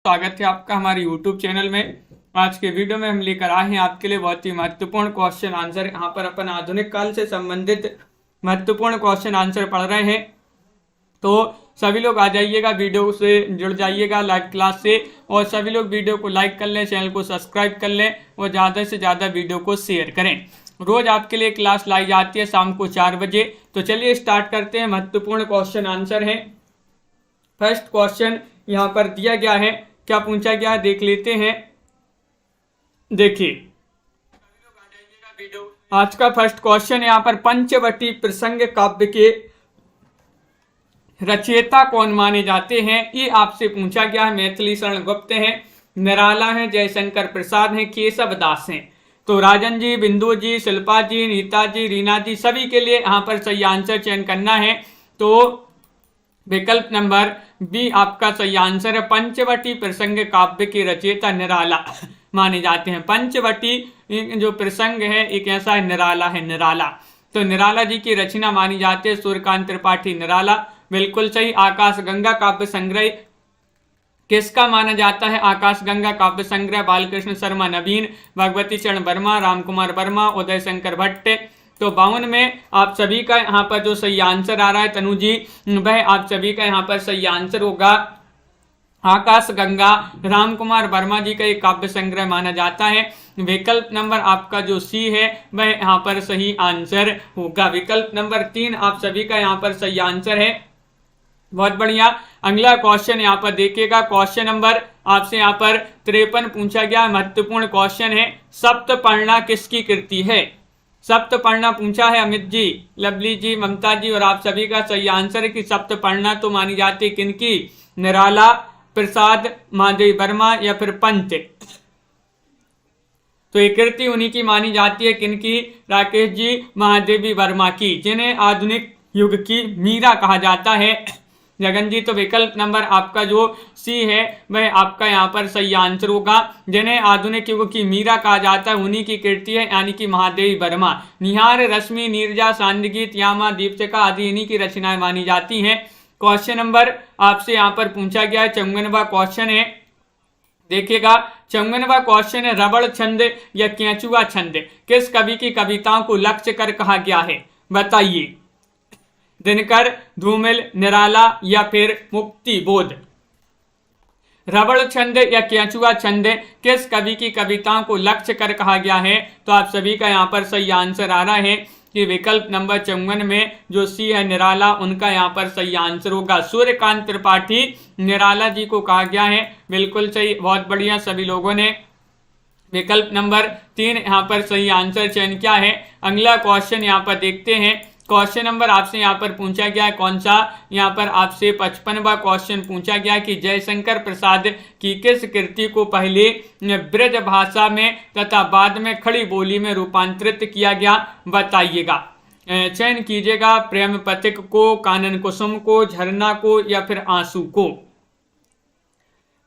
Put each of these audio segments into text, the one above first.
स्वागत है आपका हमारे YouTube चैनल में। आज के वीडियो में हम लेकर आए हैं आपके लिए बहुत ही महत्वपूर्ण क्वेश्चन आंसर। यहाँ पर अपन आधुनिक काल से संबंधित महत्वपूर्ण क्वेश्चन आंसर पढ़ रहे हैं, तो सभी लोग आ जाइएगा, वीडियो से जुड़ जाइएगा लाइव क्लास से, और सभी लोग वीडियो को लाइक कर लें, चैनल को सब्सक्राइब कर लें और ज़्यादा से ज़्यादा वीडियो को शेयर करें। रोज आपके लिए क्लास लाई जाती है शाम को 4 बजे। तो चलिए स्टार्ट करते हैं। महत्वपूर्ण क्वेश्चन आंसर है। फर्स्ट क्वेश्चन यहाँ पर दिया गया है, क्या पूछा गया है देख लेते हैं। देखिए आज का फर्स्ट क्वेश्चन यहाँ पर पंचवटी प्रसंग काव्य के रचयिता कौन माने जाते हैं, ये आपसे पूछा गया है। मैथिली शरण गुप्त हैं, निराला हैं, जयशंकर प्रसाद हैं, केशव दास हैं। तो राजन जी, बिंदु जी, शिल्पा जी, नीता जी, रीना जी, सभी के लिए यहाँ पर सही आंसर चयन करना है। तो विकल्प नंबर बी आपका सही आंसर है। पंचवटी प्रसंग काव्य के रचयिता निराला माने जाते हैं। पंचवटी जो प्रसंग है एक ऐसा है, निराला है, निराला। तो निराला जी की रचना मानी जाती है। सूर्यकांत त्रिपाठी निराला, बिल्कुल सही। आकाश गंगा काव्य संग्रह किसका माना जाता है? आकाश गंगा काव्य संग्रह बालकृष्ण शर्मा नवीन, भगवती चरण वर्मा, रामकुमार वर्मा, उदय शंकर भट्ट। तो 52 में आप सभी का यहाँ पर जो सही आंसर आ रहा है तनु जी, वह आप सभी का यहाँ पर सही आंसर होगा आकाश गंगा। रामकुमार वर्मा जी का एक काव्य संग्रह माना जाता है। विकल्प नंबर आपका जो सी है वह यहाँ पर सही आंसर होगा। विकल्प नंबर 3 आप सभी का यहाँ पर सही आंसर है। बहुत बढ़िया। अगला क्वेश्चन यहाँ पर देखिएगा। क्वेश्चन नंबर आपसे यहाँ पर 53 पूछा गया, महत्वपूर्ण क्वेश्चन है। सप्तपर्णा किसकी कृति है? सप्तपर्णा पूछा है अमित जी, लवली जी, ममता जी, और आप सभी का सही आंसर है कि सप्तपर्णा तो मानी जाती है किनकी? निराला, प्रसाद, महादेवी वर्मा या फिर पंत। तो ये कृति उन्हीं की मानी जाती है, किनकी? राकेश जी, महादेवी वर्मा की, जिन्हें आधुनिक युग की मीरा कहा जाता है। जगन जी, तो विकल्प नंबर आपका जो सी है वह आपका यहाँ पर सही आंसर होगा। जिन्हें आधुनिक युग की मीरा कहा जाता है उन्हीं की कृति है, यानी कि महादेवी वर्मा। निहार, रश्मि, नीरजा, सांदगीत, यामा, दीपशिखा आदि इन्हीं की रचनाएं मानी जाती हैं। क्वेश्चन नंबर आपसे यहाँ पर पूछा गया है, 54वां क्वेश्चन है। देखिएगा 54वां क्वेश्चन है, रबड़ छंद या केंचुआ छंद किस कवि की कविताओं को लक्ष्य कर कहा गया है? बताइए। दिनकर, धूमिल, निराला या फिर मुक्ति बोध। रबड़ छंद या केंचुआ छंद किस कवि की कविताओं को लक्ष्य कर कहा गया है? तो आप सभी का यहाँ पर सही आंसर आ रहा है कि विकल्प नंबर 54 में जो सी है निराला, उनका यहाँ पर सही आंसर होगा। सूर्यकांत त्रिपाठी निराला जी को कहा गया है, बिल्कुल सही, बहुत बढ़िया। सभी लोगों ने विकल्प नंबर 3 यहाँ पर सही आंसर चयन किया है। अगला क्वेश्चन यहाँ पर देखते हैं। क्वेश्चन नंबर आपसे यहाँ पर पूछा गया है कौन सा? यहाँ पर आपसे 55वां क्वेश्चन पूछा गया कि जयशंकर प्रसाद की किस कृति को पहले ब्रज भाषा में तथा बाद में खड़ी बोली में रूपांतरित किया गया? बताइएगा। चयन कीजिएगा। प्रेम पथिक को, कानन कुसुम को, झरना को या फिर आंसू को।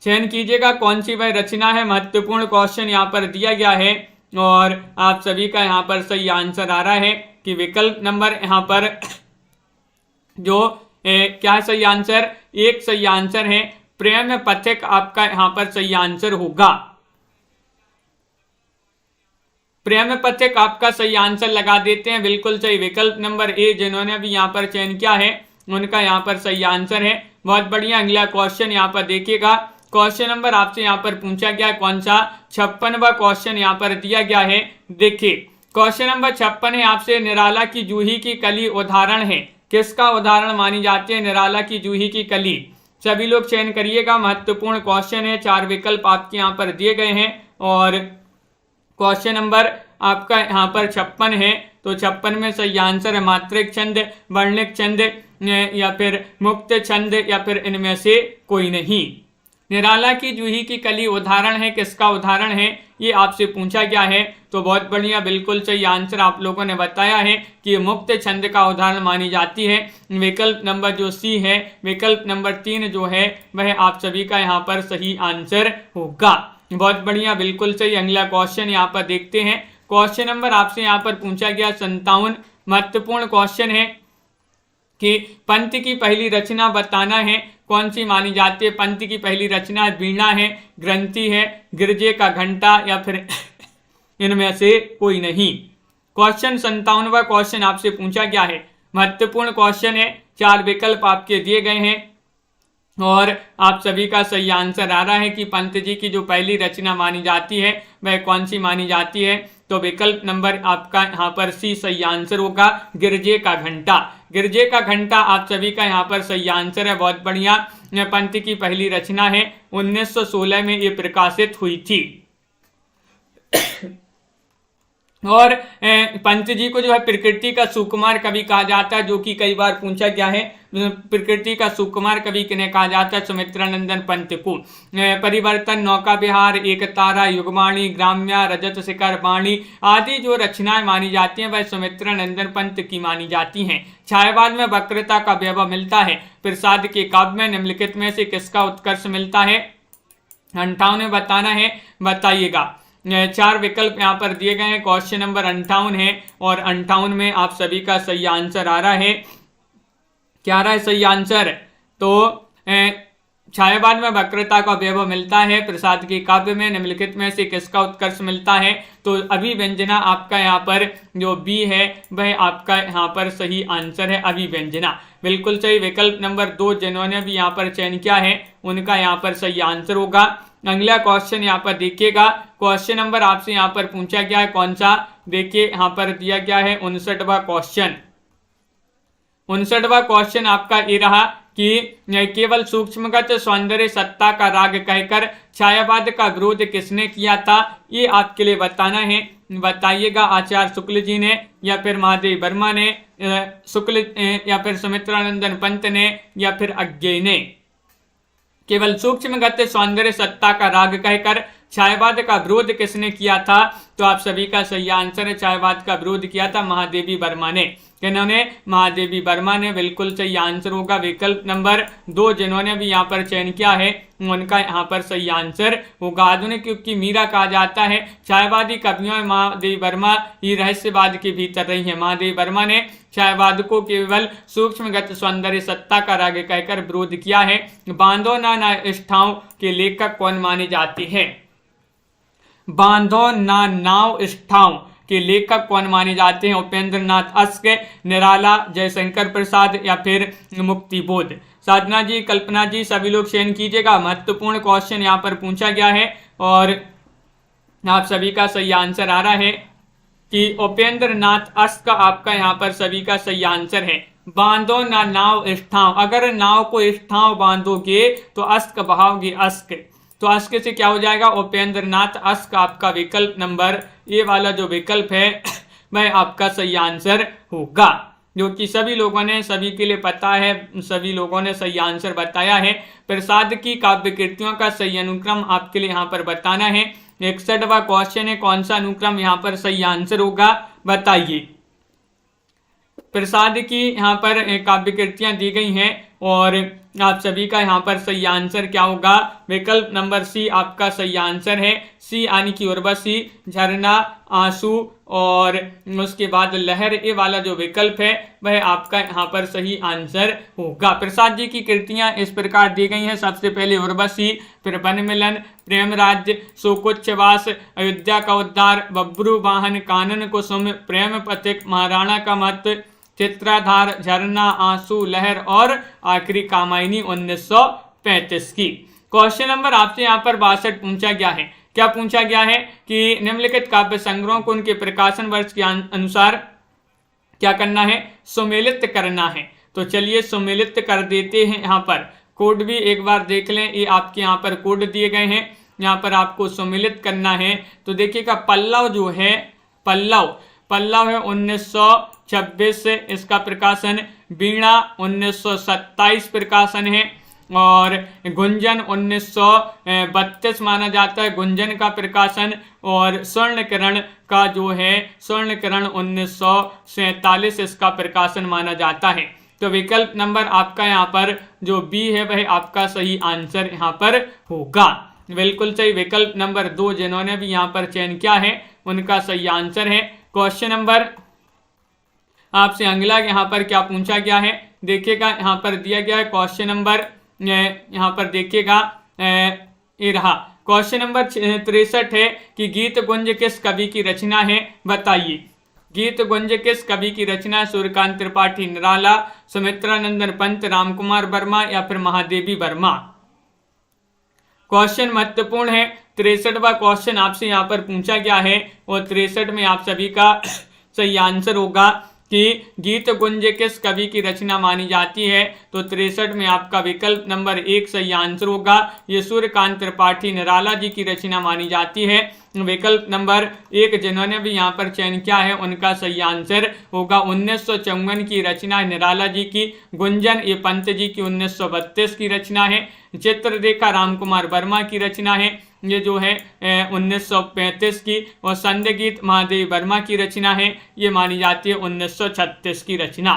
चयन कीजिएगा कौन सी वह रचना है। महत्वपूर्ण क्वेश्चन यहाँ पर दिया गया है और आप सभी का यहाँ पर सही आंसर आ रहा है कि विकल्प नंबर यहाँ पर जो क्या सही आंसर? एक सही आंसर है, प्रेम पथिक आपका यहाँ पर सही आंसर होगा। प्रेम पथिक आपका सही आंसर लगा देते हैं, बिल्कुल सही। विकल्प नंबर ए जिन्होंने भी यहाँ पर चयन किया है उनका यहाँ पर सही आंसर है। बहुत बढ़िया। अगला क्वेश्चन यहाँ पर देखिएगा। क्वेश्चन नंबर आपसे यहाँ पर पूछा गया कौन सा? 56वां क्वेश्चन यहाँ पर दिया गया है। देखिए क्वेश्चन नंबर 56 है आपसे, निराला की जूही की कली उदाहरण है। किसका उदाहरण मानी जाती है निराला की जूही की कली? सभी लोग चयन करिएगा। महत्वपूर्ण क्वेश्चन है, 4 विकल्प आपके यहाँ पर दिए गए हैं और क्वेश्चन नंबर आपका यहाँ पर 56 है। तो 56 में सही आंसर है मात्रिक छंद, वर्णिक छंद या फिर मुक्त छंद या फिर इनमें से कोई नहीं। निराला की जूही की कली उदाहरण है, किसका उदाहरण है ये आपसे पूछा गया है। तो बहुत बढ़िया, बिल्कुल सही आंसर आप लोगों ने बताया है कि मुक्त छंद का उदाहरण मानी जाती है। विकल्प नंबर जो सी है, विकल्प नंबर 3 जो है वह आप सभी का यहाँ पर सही आंसर होगा। बहुत बढ़िया, बिल्कुल सही। अगला क्वेश्चन यहाँ पर देखते हैं। क्वेश्चन नंबर आपसे यहाँ पर पूछा गया 57, महत्वपूर्ण क्वेश्चन है कि पंत की पहली रचना बताना है। कौन सी मानी जाती है? पंत की पहली रचना वीणा है, ग्रंथि है, गिरजे का घंटा या फिर इनमें से कोई नहीं। क्वेश्चन 57वां क्वेश्चन आपसे पूछा गया है, महत्वपूर्ण क्वेश्चन है, 4 विकल्प आपके दिए गए हैं और आप सभी का सही आंसर आ रहा है कि पंत जी की जो पहली रचना मानी जाती है वह कौन सी मानी जाती है। तो विकल्प नंबर आपका यहाँ पर सी सही आंसर होगा, गिरजे का घंटा। गिरजे का घंटा आप सभी का यहाँ पर सही आंसर है, बहुत बढ़िया। पंत की पहली रचना है, 1916 में ये प्रकाशित हुई थी। और पंत जी को जो है प्रकृति का सुकुमार कवि कहा जाता है, जो कि कई बार पूछा गया है। प्रकृति का सुकुमार कवि किन्हें कहा जाता है? सुमित्रानंदन पंत को। परिवर्तन, नौका विहार, एक तारा, युगवाणी, ग्राम्या, रजत शिखर वाणी आदि जो रचनाएं मानी जाती हैं वह सुमित्रानंदन पंत की मानी जाती हैं। छायावाद में वक्रता का वैभव मिलता है। प्रसाद के काव्य में निम्नलिखित में से किसका उत्कर्ष मिलता है? 58 में बताना है, बताइएगा। 4 विकल्प यहाँ पर दिए गए हैं, क्वेश्चन नंबर 58 है और 58 में आप सभी का सही आंसर आ रहा है। क्या आ रहा है सही आंसर? तो छायावाद में वक्रता का वैभव मिलता है। प्रसाद के काव्य में निम्नलिखित में से किसका उत्कर्ष मिलता है? तो अभिव्यंजना आपका यहाँ पर जो बी है वह आपका यहाँ पर सही आंसर है, अभिव्यंजना। बिल्कुल सही। विकल्प नंबर 2 जिन्होंने भी यहाँ पर चयन किया है उनका यहाँ पर सही आंसर होगा। अगला क्वेश्चन यहाँ पर देखिएगा, क्वेश्चन नंबर आपसे यहाँ पर पूछा गया है कौन सा? देखिए यहाँ पर दिया गया है 59वां क्वेश्चन। 59वां क्वेश्चन आपका ये रहा कि केवल सूक्ष्मगत सौंदर्य सत्ता का राग कहकर छायावाद का विरोध किसने किया था? ये आपके लिए बताना है, बताइएगा। आचार्य शुक्ल जी ने या फिर महादेव वर्मा ने, शुक्ल या फिर सुमित्रानंदन पंत ने या फिर अज्ञे ने। केवल सूक्ष्मगत सौंदर्य सत्ता का राग कहकर छायावाद का विरोध किसने किया था? तो आप सभी का सही आंसर है, छायावाद का विरोध किया था महादेवी वर्मा ने। जिन्होंने? महादेवी वर्मा ने। बिल्कुल सही आंसर होगा विकल्प नंबर 2 जिन्होंने भी यहाँ पर चयन किया है उनका यहाँ पर सही आंसर होगा। आधुनिक युग की मीरा कहा जाता है। छायावादी कवियों में महादेवी वर्मा ही रहस्यवाद के भीतर रही है। महादेवी वर्मा ने छायावाद को केवल सूक्ष्मगत सौंदर्य सत्ता का राग कहकर विरोध किया है। बांधो ना निष्ठाओं के लेखक कौन माने जाते हैं? बांधो ना नाव निष्ठाओं के लेखक कौन माने जाते हैं? उपेंद्र नाथ अस्क, निराला, जयशंकर प्रसाद या फिर मुक्ति बोध। साधना जी, कल्पना जी, सभी लोग चयन कीजिएगा। महत्वपूर्ण क्वेश्चन यहाँ पर पूछा गया है और आप सभी का सही आंसर आ रहा है कि उपेंद्र नाथ अस्क आपका यहाँ पर सभी का सही आंसर है। बांधो ना नाव निष्ठाओं, अगर नाव को निष्ठाओं बांधोगे तो अस्क बहाओगे, अस्क तो अस्क से क्या हो जाएगा? उपेंद्र नाथ अस्क आपका विकल्प नंबर ये वाला जो विकल्प है वह आपका सही आंसर होगा, जो कि सभी लोगों ने, सभी के लिए पता है, सभी लोगों ने सही आंसर बताया है। प्रसाद की काव्य कृतियों का सही अनुक्रम आपके लिए यहाँ पर बताना है। 61वां क्वेश्चन है, कौन सा अनुक्रम यहाँ पर सही आंसर होगा बताइए। प्रसाद की यहाँ पर काव्य कृतियां दी गई हैं और आप सभी का यहाँ पर सही आंसर क्या होगा? विकल्प नंबर सी आपका सही आंसर है। सी यानी कि उर्वशी, झरना, आंसू और उसके बाद लहर, ये वाला जो विकल्प है वह आपका यहाँ पर सही आंसर होगा। प्रसाद जी की कृतियां इस प्रकार दी गई हैं। सबसे पहले उर्वशी, फिर वन मिलन, प्रेम राज्य, शोकोच्छवास, अयोध्या का उद्धार, बब्रू वाहन, कानन कुसुम, प्रेम पथिक, महाराणा का मत, चित्राधार, झरना, आंसू, लहर और आखिरी कामायनी 1935 की। क्वेश्चन नंबर आपसे यहाँ पर 62 पूछा गया है। क्या पूछा गया है कि निम्नलिखित काव्य संग्रहों को उनके प्रकाशन वर्ष के अनुसार क्या करना है? सुमेलित करना है। तो चलिए सुमेलित कर देते हैं। यहाँ पर कोड भी एक बार देख लें, ये आपके यहाँ पर कोड दिए गए हैं, यहाँ पर आपको सुमेलित करना है। तो देखिएगा पल्लव जो है, पल्लव है 1926 इसका प्रकाशन, वीणा 1927 प्रकाशन है और गुंजन 1932 माना जाता है गुंजन का प्रकाशन, और स्वर्णकिरण का जो है स्वर्णकिरण 1947 इसका प्रकाशन माना जाता है। तो विकल्प नंबर आपका यहाँ पर जो बी है वह आपका सही आंसर यहाँ पर होगा। बिल्कुल सही, विकल्प नंबर 2 जिन्होंने भी यहाँ पर चयन किया है उनका सही आंसर है। क्वेश्चन नंबर आपसे अगला यहाँ पर क्या पूछा गया है देखिएगा, यहाँ पर दिया गया है क्वेश्चन नंबर यहाँ पर देखिएगा ये रहा। क्वेश्चन नंबर 63 है कि गीत गुंज किस कवि की रचना है, बताइए। गीत गुंज किस कवि की रचना? सूर्यकांत त्रिपाठी निराला, सुमित्रानंदन पंत, रामकुमार वर्मा या फिर महादेवी वर्मा। क्वेश्चन महत्वपूर्ण है। 63वां क्वेश्चन आपसे यहाँ पर पूछा गया है और 63 में आप सभी का सही आंसर होगा कि गीत गुंज किस कवि की रचना मानी जाती है। तो 63 में आपका विकल्प नंबर 1 सही आंसर होगा। ये सूर्यकांत त्रिपाठी निराला जी की रचना मानी जाती है। विकल्प नंबर 1 जिन्होंने भी यहाँ पर चयन किया है उनका सही आंसर होगा। 1954 की रचना है निराला जी की। गुंजन ये पंत जी की 1932 की रचना है। चित्ररेखा रामकुमार वर्मा की रचना है, ये जो है 1935 की। और संध्या महादेवी वर्मा की रचना है, ये मानी जाती है 1936 की रचना।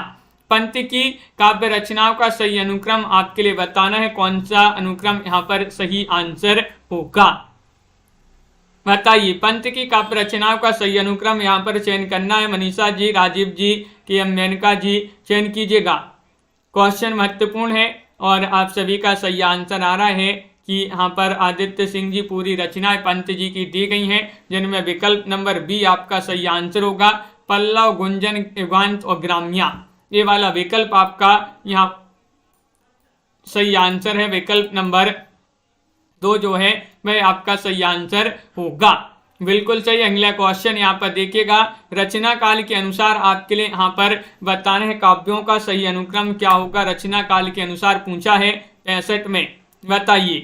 पंत की काव्य रचनाओं का सही अनुक्रम आपके लिए बताना है। कौन सा अनुक्रम यहाँ पर सही आंसर होगा, बताइए। पंत की काव्य रचनाओं का सही अनुक्रम यहाँ पर चयन करना है। मनीषा जी, राजीव जी, के एम मेनका जी, चयन कीजिएगा। क्वेश्चन महत्वपूर्ण है और आप सभी का सही आंसर आ रहा है कि यहाँ पर आदित्य सिंह जी पूरी रचनाएं पंत जी की दी गई हैं, जिनमें विकल्प नंबर बी आपका सही आंसर होगा। पल्लव, गुंजन, युगांत और ग्राम्या, ये वाला विकल्प आपका यहाँ सही आंसर है। विकल्प नंबर 2 जो है वह आपका सही आंसर होगा। बिल्कुल सही। अगला क्वेश्चन यहाँ पर देखिएगा। रचना काल के अनुसार आपके लिए यहाँ पर बताना है काव्यों का सही अनुक्रम क्या होगा। रचना काल के अनुसार पूछा है 65 में, बताइए।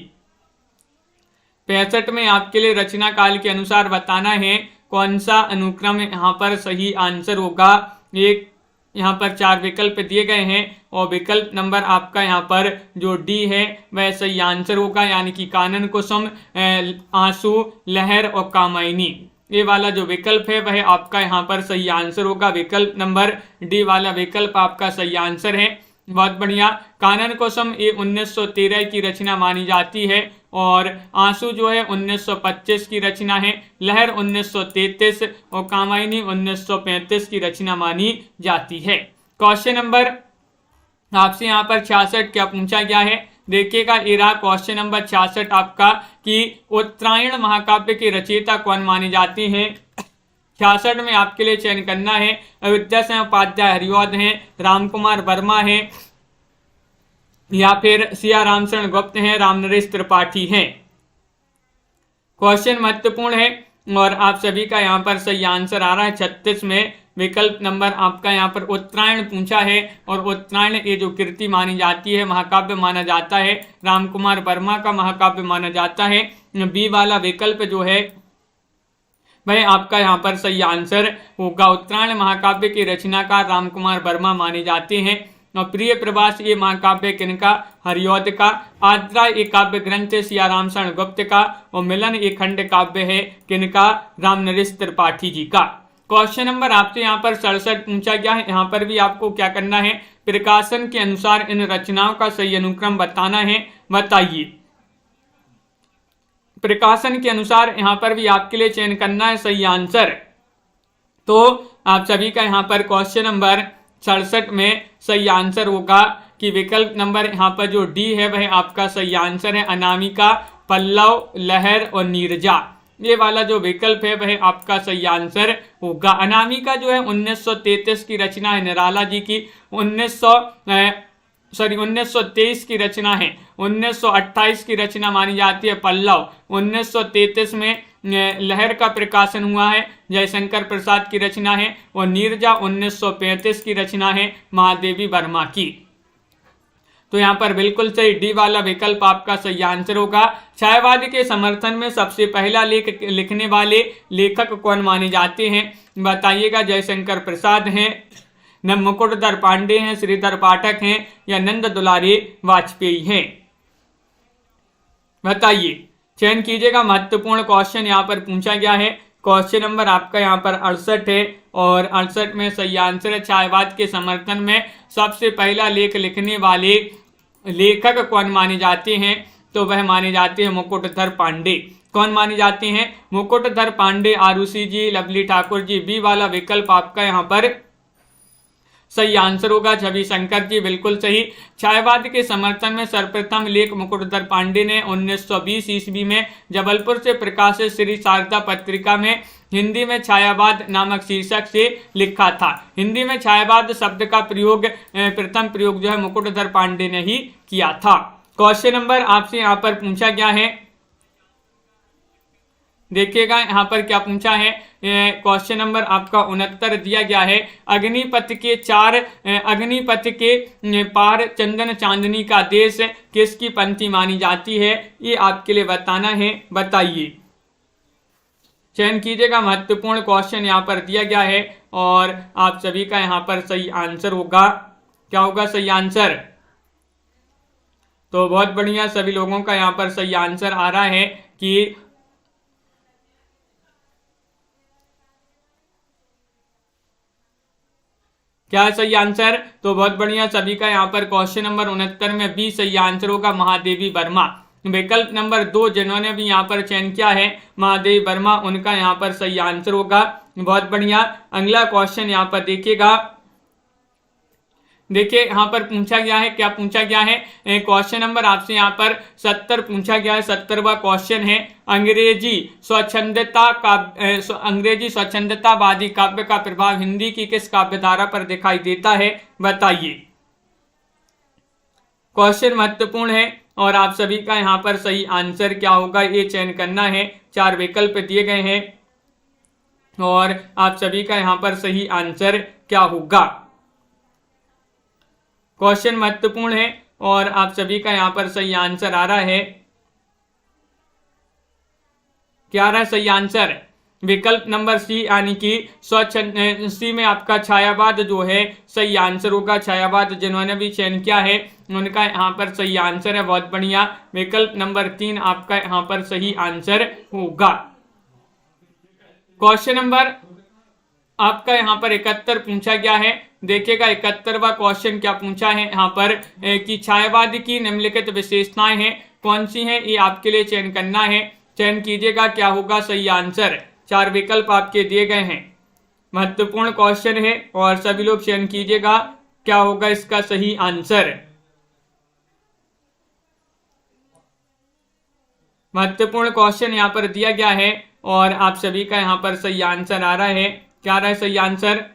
65 में आपके लिए रचना काल के अनुसार बताना है कौन सा अनुक्रम यहाँ पर सही आंसर होगा। एक यहाँ पर 4 विकल्प दिए गए हैं और विकल्प नंबर आपका यहाँ पर जो डी है वह सही आंसर होगा, यानी कि कानन कुसुम, आंसू, लहर और कामायनी, ये वाला जो विकल्प है वह आपका यहाँ पर सही आंसर होगा। विकल्प नंबर डी वाला विकल्प आपका सही आंसर है। बहुत बढ़िया। कानन कुसुम ये 1913 की रचना मानी जाती है और आंसू जो है 1925 की रचना है। लहर 1933 और कामायनी 1935 की रचना मानी जाती है। क्वेश्चन नंबर आपसे यहाँ पर 66 क्या पूछा गया है, देखिएगा। ये रहा क्वेश्चन नंबर 66 आपका कि उत्तरायण महाकाव्य के रचयिता कौन माने जाते हैं। 66 में आपके लिए चयन करना है। अयोध्या सिंह उपाध्याय हरिऔध हैं, रामकुमार वर्मा हैं या फिर सिया रामचरण गुप्त हैं, रामनरेश त्रिपाठी हैं। क्वेश्चन महत्वपूर्ण है और आप सभी का यहाँ पर सही आंसर आ रहा है। 36 में विकल्प नंबर आपका यहाँ पर उत्तरायण पूछा है और उत्तरायण ये जो कृति मानी जाती है, महाकाव्य माना जाता है, रामकुमार वर्मा का महाकाव्य माना जाता है। बी वाला विकल्प जो है वह आपका यहाँ पर सही आंसर होगा। उत्तरायण महाकाव्य के रचनाकार रामकुमार वर्मा माने जाते हैं। और प्रिय प्रवास ये महाकाव्य किनका, हरिऔध का। आद्रा ये काव्य ग्रंथ सिया रामचरण गुप्त का और मिलन ये खंड काव्य है किनका, रामनरेश त्रिपाठी जी का। क्वेश्चन नंबर आपसे यहाँ पर 67 पूछा गया है। यहाँ पर भी आपको क्या करना है, प्रकाशन के अनुसार इन रचनाओं का सही अनुक्रम बताना है, बताइए। प्रकाशन के अनुसार यहाँ पर भी आपके लिए चयन करना है सही आंसर। तो आप सभी का यहाँ पर क्वेश्चन नंबर 67 में सही आंसर होगा कि विकल्प नंबर यहाँ पर जो डी है वह आपका सही आंसर है। अनामिका, पल्लव, लहर और नीरजा, ये वाला जो विकल्प है वह आपका सही आंसर होगा। अनामिका जो है 1933 की रचना है निराला जी की। 1923 की रचना है। 1928 की रचना मानी जाती है पल्लव। 1933 में लहर का प्रकाशन हुआ है, जयशंकर प्रसाद की रचना है। और नीरजा 1935 की रचना है, महादेवी वर्मा की। तो यहाँ पर बिल्कुल सही डी वाला विकल्प आपका सही आंसर होगा। छायावाद के समर्थन में सबसे पहला लेख लिखने वाले लेखक कौन माने जाते हैं, बताइएगा। जयशंकर प्रसाद हैं, न मुकुटधर पांडे हैं, श्रीधर पाठक हैं या नंद दुलारी वाजपेयी हैं, बताइए। चयन कीजिएगा। महत्वपूर्ण क्वेश्चन यहाँ पर पूछा गया है। क्वेश्चन नंबर आपका यहाँ पर 68 है और 68 में सही आंसर है छायावाद के समर्थन में सबसे पहला लेख लिखने वाले लेखक कौन माने जाते हैं, तो वह माने जाते हैं मुकुटधर पांडे। कौन माने जाते हैं, मुकुटधर पांडे। आरुषि जी, लवली ठाकुर जी, बी वाला विकल्प आपका यहाँ पर सही आंसर होगा छवि शंकर जी, बिल्कुल सही। छायावाद के समर्थन में सर्वप्रथम लेख मुकुटधर पांडे ने 1920 ईस्वी में जबलपुर से प्रकाशित श्री शारदा पत्रिका में हिंदी में छायावाद नामक शीर्षक से लिखा था। हिंदी में छायावाद शब्द का प्रयोग प्रथम प्रयोग जो है मुकुटधर पांडे ने ही किया था। क्वेश्चन नंबर आपसे यहाँ पर पूछा गया है, देखिएगा यहाँ पर क्या पूछा है। क्वेश्चन नंबर आपका 69 दिया गया है। अग्निपथ के पार चंदन चांदनी का देश किसकी पंक्ति मानी जाती है, ये आपके लिए बताना है, बताइए। चयन कीजिएगा, महत्वपूर्ण क्वेश्चन यहाँ पर दिया गया है और आप सभी का यहाँ पर सही आंसर होगा। क्या होगा सही आंसर? तो बहुत बढ़िया, सभी लोगों का यहाँ पर सही आंसर आ रहा है कि क्या सही आंसर? तो बहुत बढ़िया, सभी का यहाँ पर क्वेश्चन नंबर 69 में बी सही आंसर होगा, महादेवी वर्मा। विकल्प नंबर 2 जिन्होंने भी यहाँ पर चयन किया है महादेवी वर्मा, उनका यहाँ पर सही आंसर होगा। बहुत बढ़िया। अगला क्वेश्चन यहाँ पर देखिएगा, देखिए यहाँ पर पूछा गया है, क्या पूछा गया है। क्वेश्चन नंबर आपसे यहाँ पर 70 पूछा गया है। 70वां क्वेश्चन है, अंग्रेजी स्वच्छंदतावादी काव्य का प्रभाव हिंदी की किस काव्यधारा पर दिखाई देता है, बताइए। क्वेश्चन महत्वपूर्ण है और आप सभी का यहाँ पर सही आंसर क्या होगा ये चयन करना है। 4 विकल्प दिए गए हैं और आप सभी का यहाँ पर सही आंसर क्या होगा। क्वेश्चन महत्वपूर्ण है और आप सभी का यहाँ पर सही आंसर आ रहा है। क्या आ रहा है सही आंसर? विकल्प नंबर सी, यानी कि स्वच्छंद सी में आपका छायावाद जो है सही आंसर होगा। छायावाद जिन्होंने भी चयन किया है उनका यहाँ पर सही आंसर है। बहुत बढ़िया। विकल्प नंबर 3 आपका यहाँ पर सही आंसर होगा। क्वेश्चन नंबर आपका यहाँ पर 71 पूछा गया है। देखिएगा 71वां क्वेश्चन क्या पूछा है यहाँ पर कि छायावाद की निम्नलिखित विशेषताएं हैं, कौन सी हैं, ये आपके लिए चयन करना है। चयन कीजिएगा, क्या होगा सही आंसर। 4 विकल्प आपके दिए गए हैं। महत्वपूर्ण क्वेश्चन है और सभी लोग चयन कीजिएगा, क्या होगा इसका सही आंसर। महत्वपूर्ण क्वेश्चन यहाँ पर दिया गया है और आप सभी का यहाँ पर सही आंसर आ रहा है। क्या आ रहा है सही आंसर?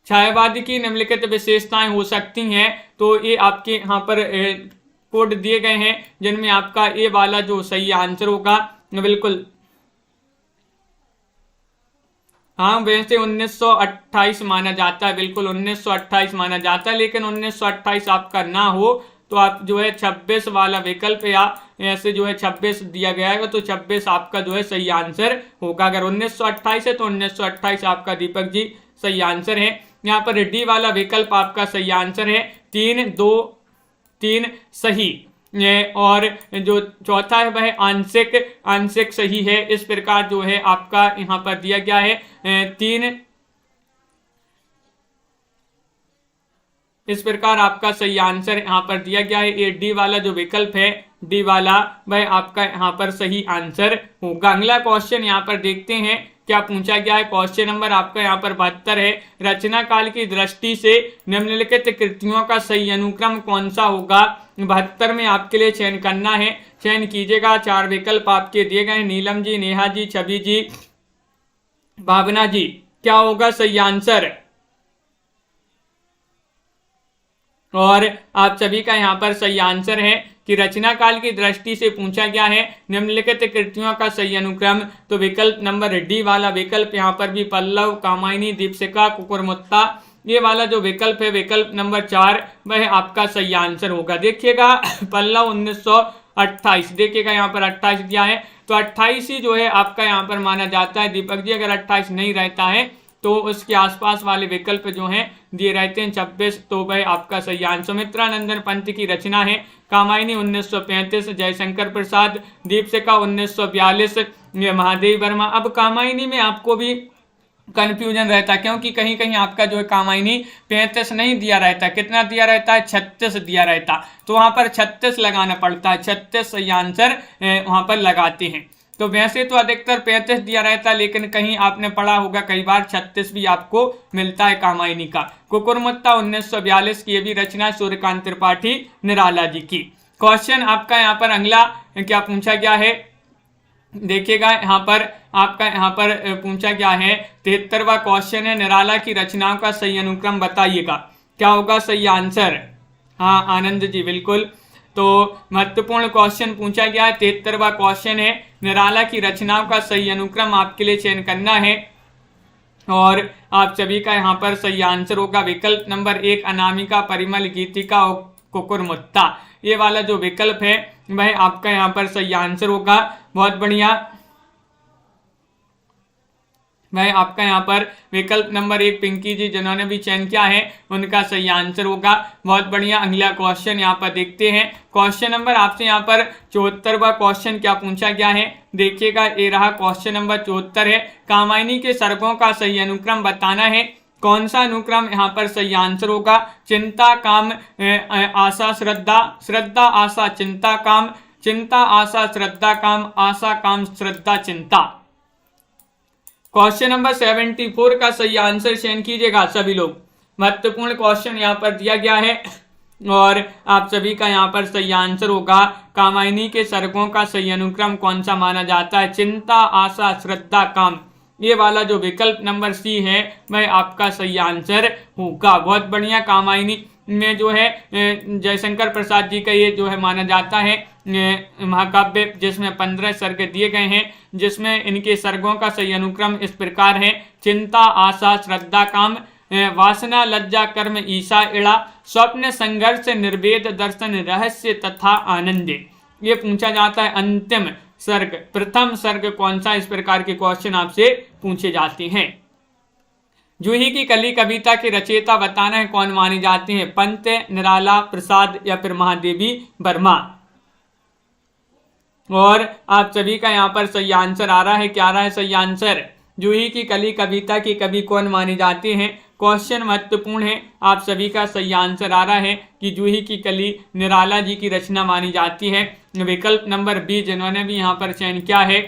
छायावाद की निम्नलिखित विशेषताएं हो सकती हैं, तो ये आपके यहाँ पर कोड दिए गए हैं जिनमें आपका ये वाला जो सही आंसर होगा। बिल्कुल हाँ, वैसे 1928 माना जाता है, बिल्कुल 1928 माना जाता है, लेकिन 1928 आपका ना हो तो आप जो है 26 वाला विकल्प या ऐसे जो है 26 दिया गया है तो 26 आपका जो है सही आंसर होगा। अगर 1928 है तो 1928 आपका दीपक जी सही आंसर है। यहाँ पर डी वाला विकल्प आपका सही आंसर है। 3, 2, 3 सही और जो चौथा है वह आंशिक सही है। इस प्रकार जो है आपका यहाँ पर दिया गया है 3, इस प्रकार आपका सही आंसर यहाँ पर दिया गया है। ये डी वाला जो विकल्प है, डी वाला, वह आपका यहाँ पर सही आंसर होगा। अगला क्वेश्चन यहाँ पर देखते हैं क्या पूछा गया है। क्वेश्चन नंबर आपका यहाँ पर 72 है। रचना काल की दृष्टि से निम्नलिखित कृतियों का सही अनुक्रम कौन सा होगा। 72 में आपके लिए चयन करना है। चयन कीजिएगा, 4 विकल्प आपके दिए गए। नीलम जी, नेहा जी, छवि जी, भावना जी, क्या होगा सही आंसर। और आप सभी का यहाँ पर सही आंसर है कि रचना काल की दृष्टि से पूछा गया है निम्नलिखित कृतियों का सही अनुक्रम, तो विकल्प नंबर डी वाला विकल्प यहाँ पर भी पल्लव, कामायनी, दीपशिखा, कुकुरमुत्ता, ये वाला जो विकल्प है विकल्प नंबर 4 वह आपका सही आंसर होगा। देखिएगा पल्लव 1928, देखिएगा यहाँ पर 28 दिया है तो 28 ही जो है आपका यहाँ पर माना जाता है। दीपक जी अगर 28 नहीं रहता है तो उसके आसपास वाले विकल्प जो हैं दिए रहते हैं 26, तो वह आपका सही आंसर। सुमित्रानंदन पंत की रचना है। कामायनी 1935, जयशंकर प्रसाद, दीपशिखा 1942, महादेवी वर्मा। अब कामायनी में आपको भी कंफ्यूजन रहता है क्योंकि कहीं कहीं आपका जो है कामायनी 35 नहीं दिया रहता, कितना दिया रहता है 36 दिया रहता, तो वहां पर 36 लगाना पड़ता है। 36 सही आंसर वहां पर लगाते हैं। तो वैसे तो अधिकतर 35 दिया रहता है, लेकिन कहीं आपने पढ़ा होगा कई बार 36 भी आपको मिलता है कामायनी का। कुकुरमुत्ता 1942 की ये भी रचना सूर्यकांत त्रिपाठी निराला जी की। क्वेश्चन आपका यहाँ पर अगला क्या पूछा गया है, देखिएगा यहाँ पर आपका यहाँ पर पूछा गया है 73वां क्वेश्चन है, निराला की रचनाओं का सही अनुक्रम बताइएगा। क्या होगा सही आंसर? हाँ आनंद जी बिल्कुल। तो महत्वपूर्ण क्वेश्चन पूछा गया है, 73वां क्वेश्चन है, निराला की रचनाओं का सही अनुक्रम आपके लिए चयन करना है और आप सभी का यहाँ पर सही आंसर होगा विकल्प नंबर 1 अनामिका, परिमल, गीतिका और कुकुरमुत्ता। ये वाला जो विकल्प है वह आपका यहाँ पर सही आंसर होगा। बहुत बढ़िया, वह आपका यहाँ पर विकल्प नंबर 1 पिंकी जी जिन्होंने भी चयन किया है उनका सही आंसर होगा। बहुत बढ़िया, अगला क्वेश्चन यहाँ पर देखते हैं। क्वेश्चन नंबर आपसे यहाँ पर 74वां क्वेश्चन क्या पूछा गया है, देखिएगा ये रहा क्वेश्चन नंबर 74 है, कामायनी के सर्गों का सही अनुक्रम बताना है। कौन सा अनुक्रम यहाँ पर सही आंसर होगा? चिंता काम आशा श्रद्धा, श्रद्धा आशा चिंता काम, चिंता आशा श्रद्धा काम, आशा काम श्रद्धा चिंता। क्वेश्चन नंबर 74 का सही आंसर चयन कीजिएगा सभी लोग। महत्वपूर्ण क्वेश्चन यहाँ पर दिया गया है और आप सभी का यहाँ पर सही आंसर होगा कामायनी के सर्गों का सही अनुक्रम कौन सा माना जाता है? चिंता आशा श्रद्धा काम। ये वाला जो विकल्प नंबर सी है वह आपका सही आंसर होगा। बहुत बढ़िया, कामायनी में जो है जयशंकर प्रसाद जी का ये जो है माना जाता है महाकाव्य, जिसमें 15 सर्ग दिए गए हैं, जिसमें इनके सर्गों का सही अनुक्रम इस प्रकार है, चिंता आशा श्रद्धा काम, वासना लज्जा कर्म ईशा इड़ा, स्वप्न संघर्ष निर्वेद दर्शन रहस्य तथा आनंदे। ये पूछा जाता है अंतिम सर्ग, प्रथम सर्ग कौन सा, इस प्रकार के क्वेश्चन आपसे पूछे जाते हैं। जूही की कली कविता के रचयिता बताना है कौन माने जाते हैं? पंत, निराला, प्रसाद या फिर महादेवी वर्मा। और आप सभी का यहाँ पर सही आंसर आ रहा है, क्या आ रहा है सही आंसर? जूही की कली कविता के कवि कौन माने जाते हैं? क्वेश्चन महत्वपूर्ण है, आप सभी का सही आंसर आ रहा है कि जूही की कली निराला जी की रचना मानी जाती है। विकल्प नंबर बी जिन्होंने भी यहाँ पर चयन किया है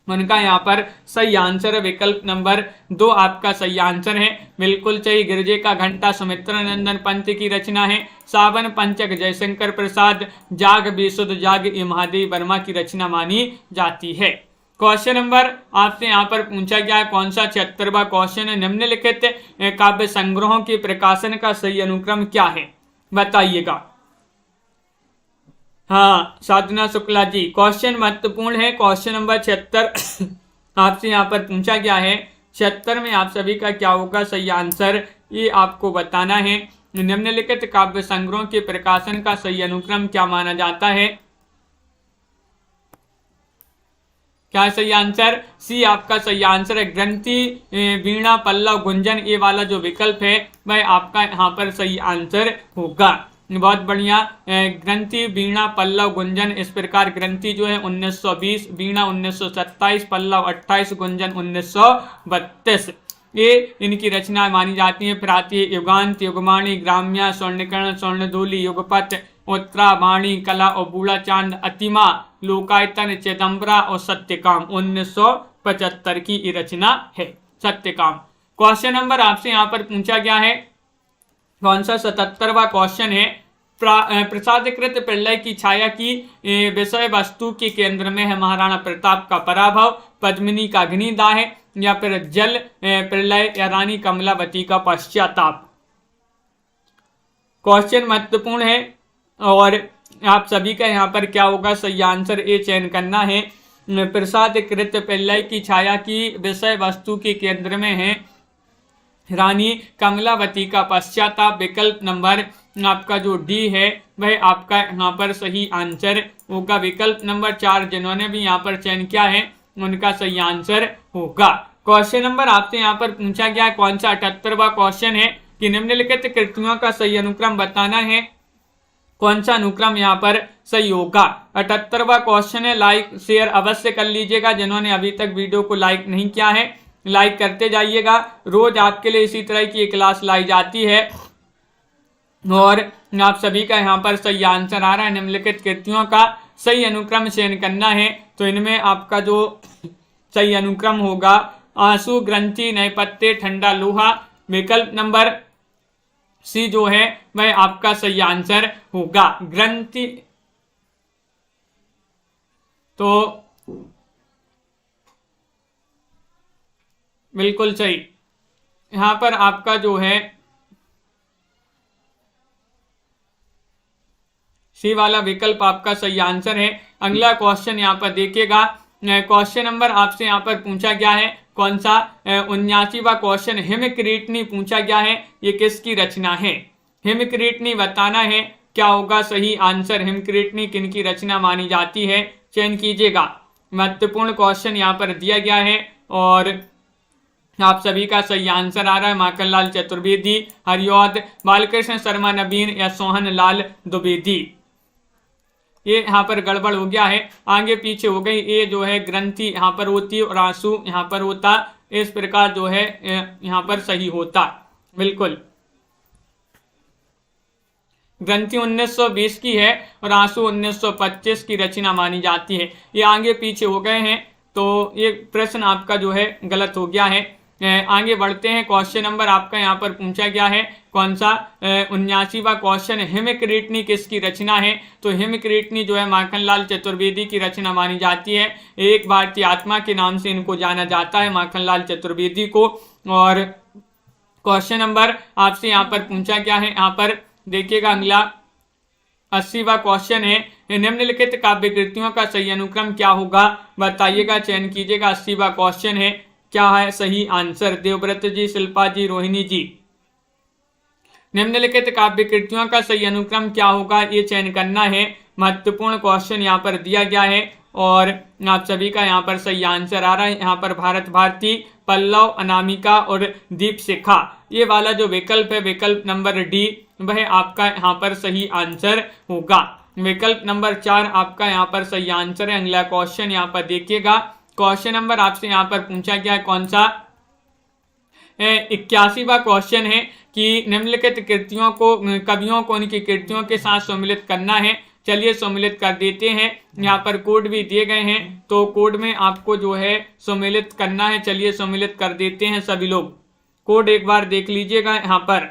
उनका यहाँ पर सही आंसर है विकल्प नंबर 2 आपका सही आंसर है, बिल्कुल सही। गिरजे का घंटा सुमित्रा नंदन पंत की रचना है। सावन पंचक जयशंकर प्रसाद, जाग बेसुध जाग ये महादेवी वर्मा की रचना मानी जाती है। क्वेश्चन नंबर आपसे यहाँ पर पूछा गया है कौन सा 76वां क्वेश्चन है, निम्नलिखित काव्य संग्रहों के प्रकाशन का सही अनुक्रम क्या है बताइएगा। हाँ साधना शुक्ला जी, क्वेश्चन महत्वपूर्ण है। क्वेश्चन नंबर 76 आपसे यहाँ पर पूछा गया है, 76 में आप सभी का क्या होगा सही आंसर, ये आपको बताना है। निम्नलिखित काव्य संग्रहों के प्रकाशन का सही अनुक्रम क्या माना जाता है? क्या सही आंसर? सी आपका सही आंसर है, ग्रंथि, वीणा, पल्लव, गुंजन। ये वाला जो विकल्प है वह आपका यहाँ पर सही आंसर होगा। बहुत बढ़िया, ग्रंथि, वीणा, पल्लव, गुंजन, इस प्रकार ग्रंथि जो है 1920, वीणा 1927, पल्लव 28, गुंजन 1932 ये इनकी रचना मानी जाती है। प्राति, युगांत, युगमाणी, ग्राम्या, स्वर्णकर्ण, स्वर्णदोली, युगपथ, उत्तरावाणी, कला और बूढ़ा चांद, अतिमा, लोकायतन, चिदम्बरा और सत्यकाम 1975 की ये रचना है सत्यकाम। क्वेश्चन नंबर आपसे यहाँ पर पूछा गया है कौन सा 77वां क्वेश्चन है, प्रसादकृत प्रलय की छाया की विषय वस्तु के केंद्र में है महाराणा प्रताप का पराभव, पद्मिनी का अग्निदाह है या फिर जल प्रलय या रानी कमलावती का पश्चाताप। क्वेश्चन महत्वपूर्ण है और आप सभी का यहाँ पर क्या होगा सही आंसर, ए चयन करना है। प्रसादकृत प्रलय की छाया की विषय वस्तु के केंद्र में है रानी कमलावती का पश्चाताप। विकल्प नंबर आपका जो डी है वह आपका यहाँ पर सही आंसर होगा। विकल्प नंबर 4 जिन्होंने भी यहाँ पर चयन किया है उनका सही आंसर होगा। क्वेश्चन नंबर आपसे यहाँ पर पूछा गया है कौन सा 78वां क्वेश्चन है कि निम्नलिखित कृतियों का सही अनुक्रम बताना है, कौन सा अनुक्रम यहाँ पर सही होगा। 78वां क्वेश्चन है, लाइक शेयर अवश्य कर लीजिएगा। जिन्होंने अभी तक वीडियो को लाइक नहीं किया है लाइक करते जाइएगा। रोज आपके लिए इसी तरह की क्लास लाई जाती है और आप सभी का यहाँ पर सही आंसर आ रहा है। निम्नलिखित कृतियों का सही अनुक्रम चयन करना है। तो इनमें आपका जो सही अनुक्रम होगा आंसू, ग्रंथि, नयपत्य, ठंडा लोहा। विकल्प नंबर सी जो है वह आपका सही आंसर होगा। ग्रंथि तो बिल्कुल सही, यहां पर आपका जो है सी वाला विकल्प आपका सही आंसर है। अगला क्वेश्चन यहाँ पर देखिएगा। क्वेश्चन नंबर आपसे यहाँ पर पूछा गया है कौन सा 79वां क्वेश्चन हिमक्रीटनी पूछा गया है। ये किसकी रचना है? हिमक्रीटनी बताना है क्या होगा सही आंसर। हिमक्रीटनी किनकी रचना मानी जाती है, चयन कीजिएगा। महत्वपूर्ण क्वेश्चन यहाँ पर दिया गया है और आप सभी का सही आंसर आ रहा है माखनलाल चतुर्वेदी, हरिऔध, बालकृष्ण शर्मा नवीन या सोहन लाल द्विवेदी। ये यहाँ पर गड़बड़ हो गया है, आगे पीछे हो गई। ये जो है ग्रंथि यहाँ पर होती और आंसू यहाँ पर होता, इस प्रकार जो है यहाँ पर सही होता। बिल्कुल, ग्रंथि 1920 की है और आंसू 1925 की रचना मानी जाती है। ये आगे पीछे हो गए हैं तो ये प्रश्न आपका जो है गलत हो गया है। आगे बढ़ते हैं। क्वेश्चन नंबर आपका यहाँ पर पूछा गया है कौन सा 79वां क्वेश्चन हिमक्रीटनी किसकी रचना है। तो हिमक्रीटनी जो है माखनलाल चतुर्वेदी की रचना मानी जाती है। एक भारतीय आत्मा के नाम से इनको जाना जाता है, माखनलाल चतुर्वेदी को। और क्वेश्चन नंबर आपसे यहाँ पर पूछा गया है, यहाँ पर देखिएगा अगला 80वां क्वेश्चन है निम्नलिखित काव्य कृतियों का सही अनुक्रम क्या होगा, बताइएगा, चयन कीजिएगा। 80वां क्वेश्चन है, क्या है सही आंसर? देवव्रत जी, शिल्पा जी, रोहिणी जी। निम्नलिखित काव्य कृतियों का सही अनुक्रम क्या होगा, ये चयन करना है। महत्वपूर्ण क्वेश्चन यहाँ पर दिया गया है और आप सभी का यहाँ पर सही आंसर आ रहा है। यहाँ पर भारत भारती, पल्लव, अनामिका और दीपशिखा, ये वाला जो विकल्प है विकल्प नंबर डी, वह आपका यहाँ पर सही आंसर होगा। विकल्प नंबर 4 आपका यहाँ पर सही आंसर है। अगला क्वेश्चन यहाँ पर देखिएगा। क्वेश्चन नंबर आपसे यहाँ पर पूछा गया है कौन सा 81वां क्वेश्चन है कि निम्नलिखित कृतियों को कवियों को उनकी कृतियों के साथ सम्मिलित करना है। चलिए सम्मिलित कर देते हैं। यहाँ पर कोड भी दिए गए हैं तो कोड में आपको जो है सम्मिलित करना है। चलिए सम्मिलित कर देते हैं सभी लोग। कोड एक बार देख लीजिएगा यहाँ पर।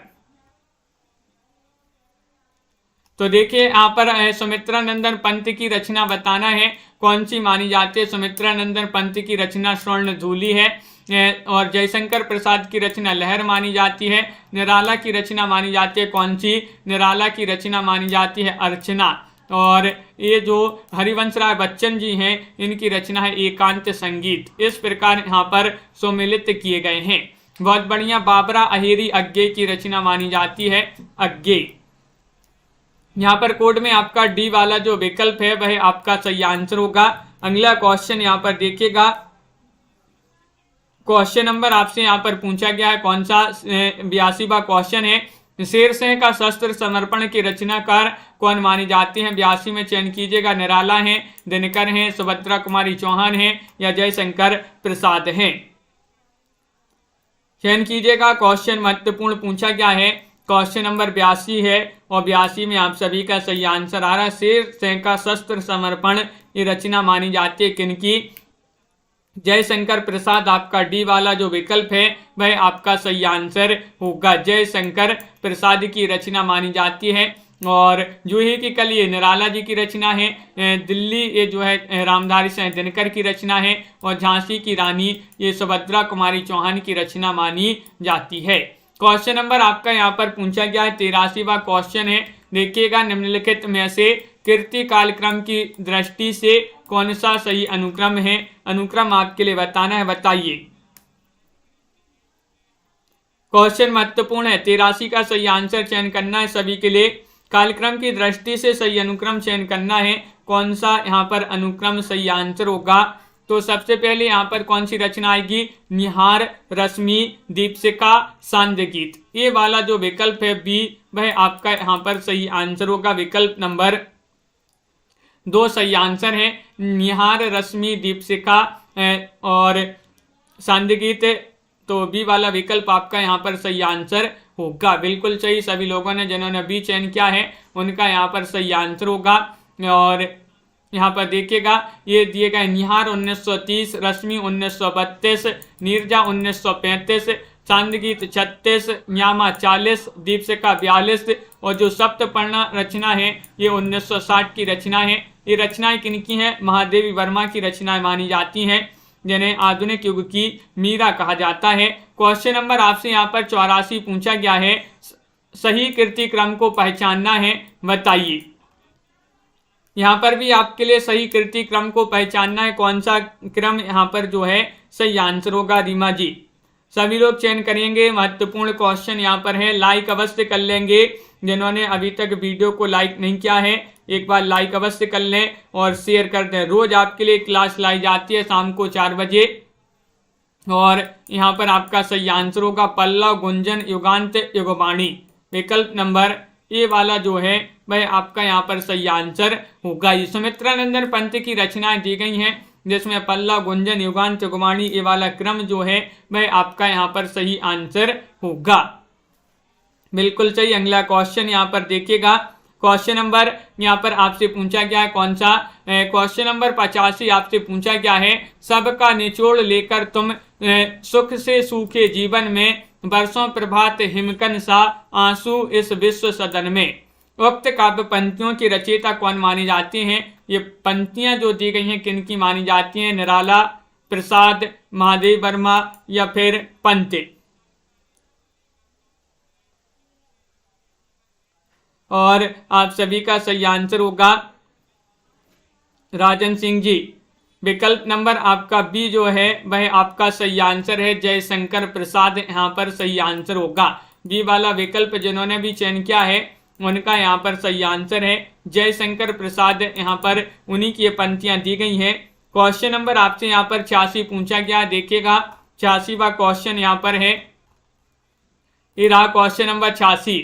तो देखिए यहाँ पर सुमित्रा नंदन पंत की रचना बताना है कौन सी मानी जाती है। सुमित्रा नंदन पंत की रचना स्वर्णधूलि है और जयशंकर प्रसाद की रचना लहर मानी जाती है। निराला की रचना मानी जाती है कौन सी? निराला की रचना मानी जाती है अर्चना। और ये जो हरिवंश राय बच्चन जी हैं इनकी रचना है एकांत संगीत। इस प्रकार यहाँ पर सम्मिलित किए गए हैं। बहुत बढ़िया। बाबरा अहेरी अज्ञे की रचना मानी जाती है अज्ञे। यहाँ पर कोड में आपका डी वाला जो विकल्प है वह आपका सही आंसर होगा। अगला क्वेश्चन यहाँ पर देखिएगा। क्वेश्चन नंबर आपसे यहाँ पर पूछा गया है कौन सा 82वां क्वेश्चन है। शेरशाह का शस्त्र समर्पण की रचनाकार कौन मानी जाती है? 82 में चयन कीजिएगा। निराला है, दिनकर है, सुभद्रा कुमारी चौहान है या जयशंकर प्रसाद है। चयन कीजिएगा। क्वेश्चन महत्वपूर्ण पूछा गया है। क्वेश्चन नंबर 82 है और 82 में आप सभी का सही आंसर आ रहा है। शेरशाह का शस्त्र समर्पण ये रचना मानी जाती है किनकी? जयशंकर प्रसाद। आपका डी वाला जो विकल्प है वह आपका सही आंसर होगा। जयशंकर प्रसाद की रचना मानी जाती है। और जूही की कली ये निराला जी की रचना है। दिल्ली ये जो है रामधारी सिंह दिनकर की रचना है। और झांसी की रानी ये सुभद्रा कुमारी चौहान की रचना मानी जाती है। क्वेश्चन नंबर आपका यहाँ पर पूछा गया है 83वां क्वेश्चन है। देखिएगा निम्नलिखित में से कीर्ति कालक्रम की दृष्टि से कौन सा सही अनुक्रम है? अनुक्रम आपके लिए बताना है, बताइए। क्वेश्चन महत्वपूर्ण है। 83 का सही आंसर चयन करना है सभी के लिए। कालक्रम की दृष्टि से सही अनुक्रम चयन करना है। कौन सा यहाँ पर अनुक्रम सही आंसर होगा? तो सबसे पहले यहाँ पर कौन सी रचना आएगी? निहार, रश्मि, दीपशिखा, सांध्य गीत। ये वाला जो विकल्प है बी वह आपका यहाँ पर सही आंसर होगा। विकल्प नंबर 2 सही आंसर है। निहार, रश्मि, दीपशिखा और सांध्य गीत। तो बी वाला विकल्प आपका यहाँ पर सही आंसर होगा। बिल्कुल सही। सभी लोगों ने जिन्होंने बी चयन किया है उनका यहाँ पर सही आंसर होगा। और यहाँ पर देखिएगा ये दिए गए निहार 1930, रश्मि 1932, नीरजा 1935, चांदगीत 36, न्यामा 40, दीपशिखा 42 और जो सप्तपर्णा रचना है ये 1960 की रचना है। ये रचनाएं किनकी हैं? महादेवी वर्मा की रचनाएं मानी जाती हैं, जिन्हें आधुनिक युग की मीरा कहा जाता है। क्वेश्चन नंबर आपसे यहाँ पर 84 पूछा गया है, सही कृति क्रम को पहचानना है, बताइए। यहाँ पर भी आपके लिए सही कृति क्रम को पहचानना है, कौन सा क्रम यहाँ पर जो है सही आंसर होगा। रीमा जी सभी लोग चयन करेंगे, महत्वपूर्ण क्वेश्चन यहाँ पर है, लाइक अवश्य कर लेंगे। जिन्होंने अभी तक वीडियो को लाइक नहीं किया है एक बार लाइक अवश्य कर लें और शेयर कर दें। रोज आपके लिए क्लास लाई जाती है शाम को 4 बजे और यहाँ पर आपका सही आंसर होगा पल्लव, गुंजन, युगांत, युगवाणी। विकल्प नंबर ए वाला जो है वह आपका यहाँ पर सही आंसर होगा। ये सुमित्रानंदन पंत की रचनाएं दी गई हैं जिसमें पल्लव, गुंजन, युगांत, युगवाणी ये वाला क्रम जो है वह आपका यहाँ पर सही आंसर होगा। बिल्कुल सही। अगला क्वेश्चन यहाँ पर देखिएगा, क्वेश्चन नंबर यहाँ पर आपसे पूछा गया है कौन सा? क्वेश्चन नंबर 85 आपसे पूछा गया है, सबका निचोड़ लेकर तुम सुख से सूखे जीवन में बरसों प्रभात हिमकन सा आंसू इस विश्व सदन में। उक्त काव्य पंक्तियों की रचयिता कौन मानी जाती हैं? ये पंक्तियां जो दी गई हैं किनकी मानी जाती हैं? निराला, प्रसाद, महादेव वर्मा या फिर पंत? और आप सभी का सही आंसर होगा राजन सिंह जी। विकल्प नंबर आपका बी जो है वह आपका सही आंसर है, जयशंकर प्रसाद यहाँ पर सही आंसर होगा। बी वाला विकल्प जिन्होंने भी चयन किया है उनका यहाँ पर सही आंसर है जयशंकर प्रसाद। यहाँ पर उन्हीं की ये पंक्तियां दी गई हैं। क्वेश्चन नंबर आपसे यहाँ पर 86 पूछा गया, देखिएगा 86वां क्वेश्चन यहाँ पर है, ये रहा क्वेश्चन नंबर 86।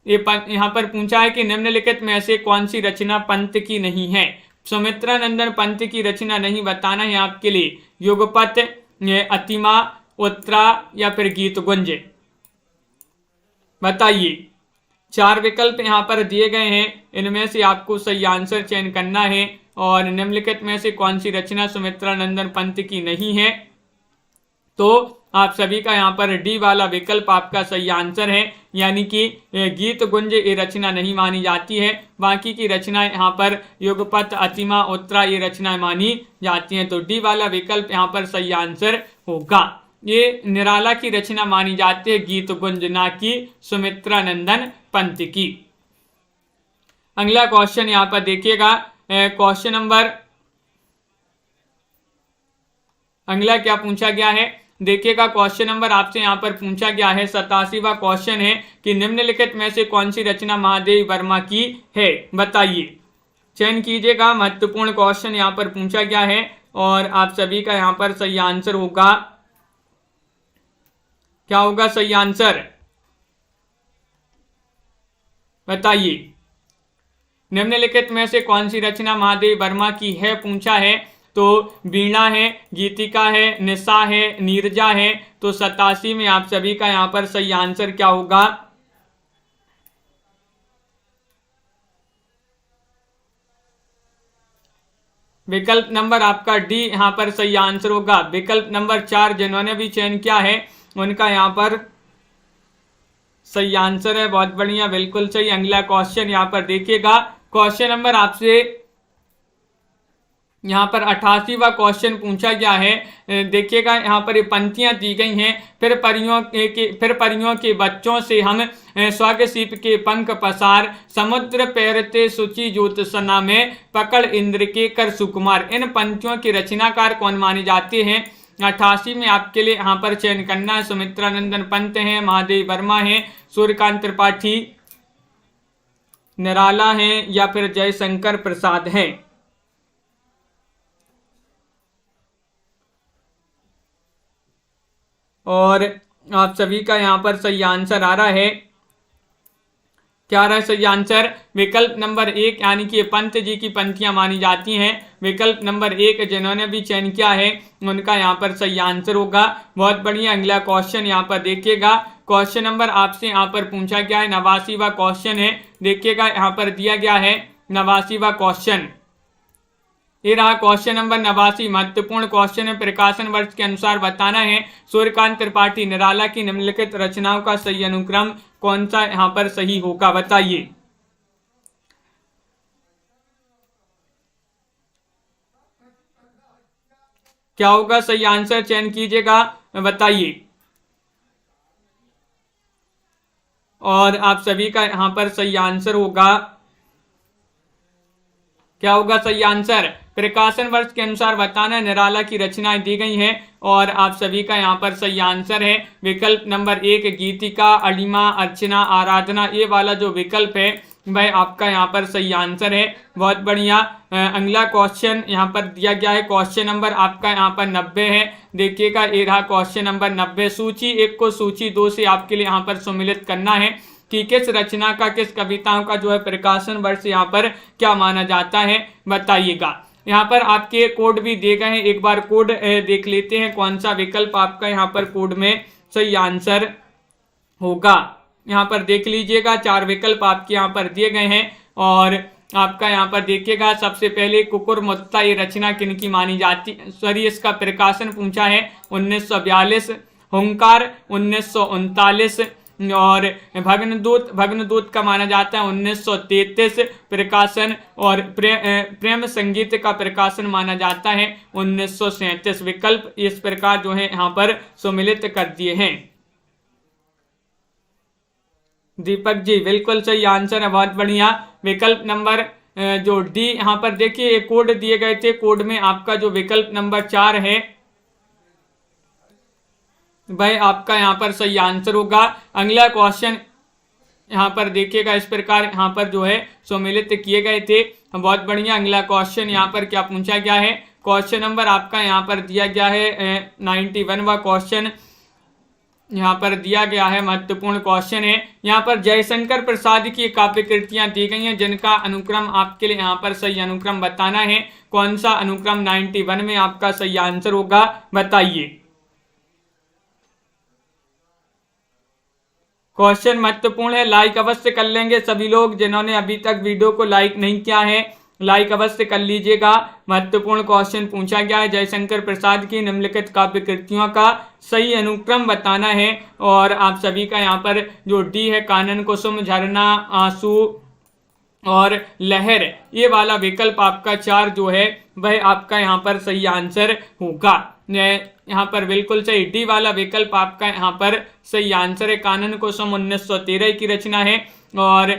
ये यहाँ पर पूछा है कि निम्नलिखित में से कौन सी रचना पंत की नहीं है? सुमित्रानंदन पंत की रचना नहीं बताना है आपके लिए, युगपत, अतिमा, उत्तरा या फिर गीत गुंज, बताइए। 4 विकल्प यहाँ पर दिए गए हैं, इनमें से आपको सही आंसर चयन करना है और निम्नलिखित में से कौन सी रचना सुमित्रानंदन पंत की नहीं है? तो आप सभी का यहाँ पर डी वाला विकल्प आपका सही आंसर है, यानी कि गीत गुंज ये रचना नहीं मानी जाती है। बाकी की रचनाएं यहाँ पर युगपत, अतिमा, उत्तरा ये रचनाएं मानी जाती हैं। तो डी वाला विकल्प यहाँ पर सही आंसर होगा। ये निराला की रचना मानी जाती है, गीत गुंज, ना कि सुमित्रानंदन पंत की। अगला क्वेश्चन यहाँ पर देखिएगा, क्वेश्चन नंबर अगला क्या पूछा गया है, देखिएगा क्वेश्चन नंबर आपसे यहाँ पर पूछा गया है 87वां क्वेश्चन है कि निम्नलिखित में से कौन सी रचना महादेवी वर्मा की है, बताइए। चयन कीजिएगा, महत्वपूर्ण क्वेश्चन यहाँ पर पूछा गया है और आप सभी का यहाँ पर सही आंसर होगा, क्या होगा सही आंसर, बताइए। निम्नलिखित में से कौन सी रचना महादेवी वर्मा की है पूछा है, तो वीणा है, गीतिका है, निशा है, नीरजा है। तो 87 में आप सभी का यहाँ पर सही आंसर क्या होगा, विकल्प नंबर आपका डी यहाँ पर सही आंसर होगा। विकल्प नंबर 4 जिन्होंने भी चयन किया है उनका यहाँ पर सही आंसर है, बहुत बढ़िया, बिल्कुल सही। अगला क्वेश्चन यहाँ पर देखिएगा, क्वेश्चन नंबर आपसे यहाँ पर 88वां क्वेश्चन पूछा गया है। देखिएगा यहाँ पर ये पंक्तियां दी गई हैं, फिर परियों के बच्चों से हम स्वर्ग सीप के पंख पसार, समुद्र पैरते सुचि ज्योत्सना में पकड़ इंद्र के कर सुकुमार। इन पंक्तियों के रचनाकार कौन माने जाते हैं? 88 में आपके लिए यहाँ पर चयन करना है, सुमित्रानंदन पंत हैं, महादेवी वर्मा हैं, सूर्यकांत त्रिपाठी, निराला हैं या फिर जयशंकर प्रसाद हैं। और आप सभी का यहाँ पर सही आंसर आ रहा है, क्या रहा है सही आंसर? विकल्प नंबर 1 यानी कि पंत जी की पंक्तियां मानी जाती हैं। विकल्प नंबर 1 जिन्होंने भी चयन किया है उनका यहाँ पर सही आंसर होगा। बहुत बढ़िया। अगला क्वेश्चन यहाँ पर देखिएगा, क्वेश्चन नंबर आपसे यहाँ पर पूछा गया है, 89वां क्वेश्चन है। देखिएगा यहाँ पर दिया गया है 89वां क्वेश्चन, ये रहा क्वेश्चन नंबर 89। महत्वपूर्ण क्वेश्चन है। प्रकाशन वर्ष के अनुसार बताना है सूर्यकांत त्रिपाठी निराला की निम्नलिखित रचनाओं का सही अनुक्रम कौन सा यहाँ पर सही होगा, बताइए। क्या होगा सही आंसर, चयन कीजिएगा, बताइए। और आप सभी का यहाँ पर सही आंसर होगा, क्या होगा सही आंसर, प्रकाशन वर्ष के अनुसार बताना निराला की रचनाएं दी गई हैं। और आप सभी का यहाँ पर सही आंसर है विकल्प नंबर 1 गीतिका, अलिमा, अर्चना, आराधना। ये वाला जो विकल्प है वह आपका यहाँ पर सही आंसर है। बहुत बढ़िया। अगला क्वेश्चन यहाँ पर दिया गया है, क्वेश्चन नंबर आपका यहाँ पर 90 है। देखिएगा ये रहा क्वेश्चन नंबर 90। सूची 1 को सूची 2 से आपके लिए यहाँ पर सम्मिलित करना है कि किस रचना का, किस कविताओं का जो है प्रकाशन वर्ष यहाँ पर क्या माना जाता है, बताइएगा। यहाँ पर आपके कोड भी दिए गए हैं, एक बार कोड देख लेते हैं कौन सा विकल्प आपका यहाँ पर कोड में सही आंसर होगा। यहाँ पर देख लीजिएगा 4 विकल्प आपके यहाँ पर दिए गए हैं। और आपका यहाँ पर देखिएगा सबसे पहले कुकुरमुत्ता ये रचना किनकी मानी जाती, सॉरी इसका प्रकाशन पूछा है 1942, हुंकार 1939 और भग्नदूत का माना जाता है 1933 प्रकाशन। और प्रेम संगीत का प्रकाशन माना जाता है 1937। विकल्प इस प्रकार जो है यहाँ पर सम्मिलित कर दिए हैं। दीपक जी बिल्कुल सही आंसर है, बहुत बढ़िया। विकल्प नंबर जो डी यहाँ पर देखिए कोड दिए गए थे, कोड में आपका जो विकल्प नंबर 4 है भाई आपका यहाँ पर सही आंसर होगा। अगला क्वेश्चन यहाँ पर देखिएगा इस प्रकार यहाँ पर जो है सम्मिलित किए गए थे। बहुत बढ़िया। अगला क्वेश्चन यहाँ पर क्या पूछा गया है, क्वेश्चन नंबर आपका यहाँ पर दिया गया है 91वां क्वेश्चन यहाँ पर दिया गया है, महत्वपूर्ण क्वेश्चन है। यहाँ पर जयशंकर प्रसाद की काव्य कृतियां दी गई हैं जिनका अनुक्रम आपके लिए यहाँ पर सही अनुक्रम बताना है। कौन सा अनुक्रम 91 में आपका सही आंसर होगा, बताइए। क्वेश्चन महत्वपूर्ण है, लाइक अवश्य कर लेंगे सभी लोग। जिन्होंने अभी तक वीडियो को लाइक नहीं किया है लाइक अवश्य कर लीजिएगा। महत्वपूर्ण क्वेश्चन पूछा गया है जयशंकर प्रसाद की निम्नलिखित काव्य कृतियों का सही अनुक्रम बताना है। और आप सभी का यहाँ पर जो डी है कानन कुसुम, झरना, आंसू और लहर, ये वाला विकल्प आपका 4 जो है वह आपका यहाँ पर सही आंसर होगा। यहाँ पर बिल्कुल सही डी वाला विकल्प आपका यहाँ पर सही आंसर है। कानन कुसुम 1913 की रचना है और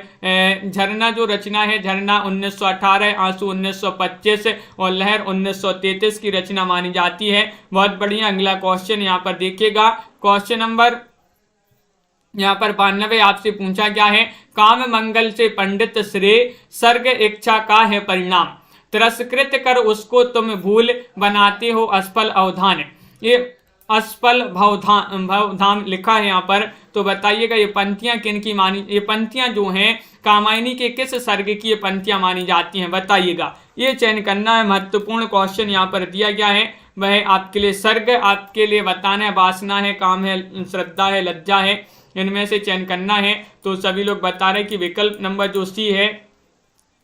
झरना जो रचना है झरना 1918, आंसू 1925 और लहर 1933 की रचना मानी जाती है। बहुत बढ़िया। अगला क्वेश्चन यहाँ पर देखिएगा, क्वेश्चन नंबर यहाँ पर 92 आपसे पूछा गया है, काम मंगल से पंडित श्रेय, सर्ग इच्छा का है परिणाम, तिरस्कृत कर उसको तुम भूल, बनाते हो असफल अवधान। ये असफल भवधाम लिखा है यहाँ पर, तो बताइएगा ये पंक्तियां किनकी मानी, ये पंक्तियां जो हैं कामायनी के किस सर्ग की ये पंक्तियां मानी जाती हैं, बताइएगा। ये चयन करना है। महत्वपूर्ण क्वेश्चन यहाँ पर दिया गया है, वह आपके लिए सर्ग आपके लिए बताना है, वासना है, काम है, श्रद्धा है, लज्जा है, इनमें से चयन करना है। तो सभी लोग बता रहे कि विकल्प नंबर जो सी है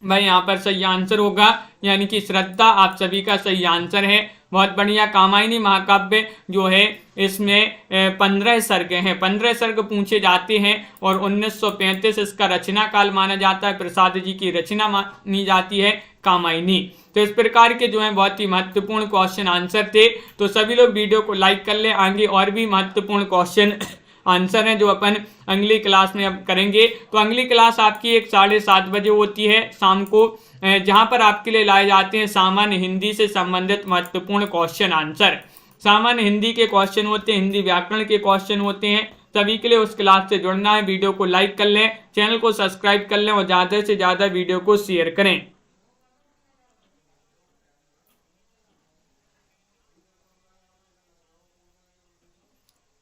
वह यहाँ पर सही आंसर होगा, यानी कि श्रद्धा आप सभी का सही आंसर है। बहुत बढ़िया। कामायनी महाकाव्य जो है इसमें 15 सर्ग हैं, 15 सर्ग पूछे जाते हैं और 1935 इसका रचना काल माना जाता है। प्रसाद जी की रचना मानी जाती है कामायनी। तो इस प्रकार के जो है बहुत ही महत्वपूर्ण क्वेश्चन आंसर थे। तो सभी लोग वीडियो को लाइक कर लें। आगे और भी महत्वपूर्ण क्वेश्चन आंसर है जो अपन अगली क्लास में अब करेंगे। तो अगली क्लास आपकी 7:30 बजे होती है शाम को, जहां पर आपके लिए लाए जाते हैं सामान्य हिंदी से संबंधित महत्वपूर्ण क्वेश्चन आंसर। सामान्य हिंदी के क्वेश्चन होते हैं, हिंदी व्याकरण के क्वेश्चन होते हैं। सभी के लिए उस क्लास से जुड़ना है। वीडियो को लाइक कर लें, चैनल को सब्सक्राइब कर लें और ज़्यादा से ज़्यादा वीडियो को शेयर करें।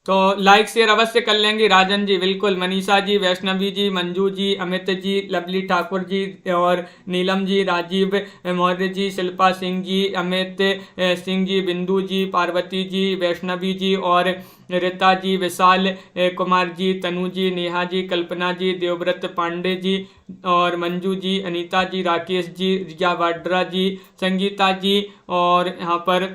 तो लाइक शेयर अवश्य कर लेंगे। राजन जी बिल्कुल, मनीषा जी, वैष्णवी जी, मंजू जी, अमित जी, लवली ठाकुर जी और नीलम जी, राजीव मौर्य जी, शिल्पा सिंह जी, अमित सिंह जी, बिंदु जी, पार्वती जी, वैष्णवी जी और रीता जी, विशाल कुमार जी, तनु जी, नेहा जी, कल्पना जी, देवव्रत पांडे जी और मंजू जी, अनीता जी, राकेश जी, रिया वाड्रा जी, संगीता जी और यहाँ पर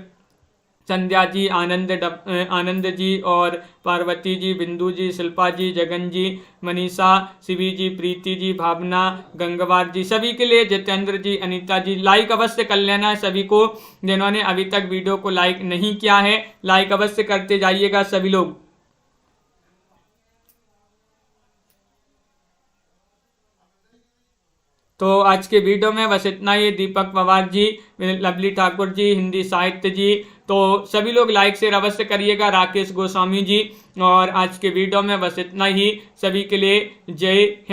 संध्या जी, आनंद जी और पार्वती जी, बिंदु जी, शिल्पा जी, जगन जी, मनीषा, शिवी जी, प्रीति जी, भावना, गंगवार जी, सभी के लिए, जितेंद्र जी, अनीता जी, लाइक अवश्य कर लेना है सभी को। जिन्होंने अभी तक वीडियो को लाइक नहीं किया है, लाइक अवश्य करते जाइएगा सभी लोग। तो आज के वीडियो में बस इतना ही। दीपक पवार जी, लवली ठाकुर जी, हिंदी साहित्य जी, तो सभी लोग लाइक शेयर अवश्य करिएगा। राकेश गोस्वामी जी, और आज के वीडियो में बस इतना ही। सभी के लिए जय हिंद।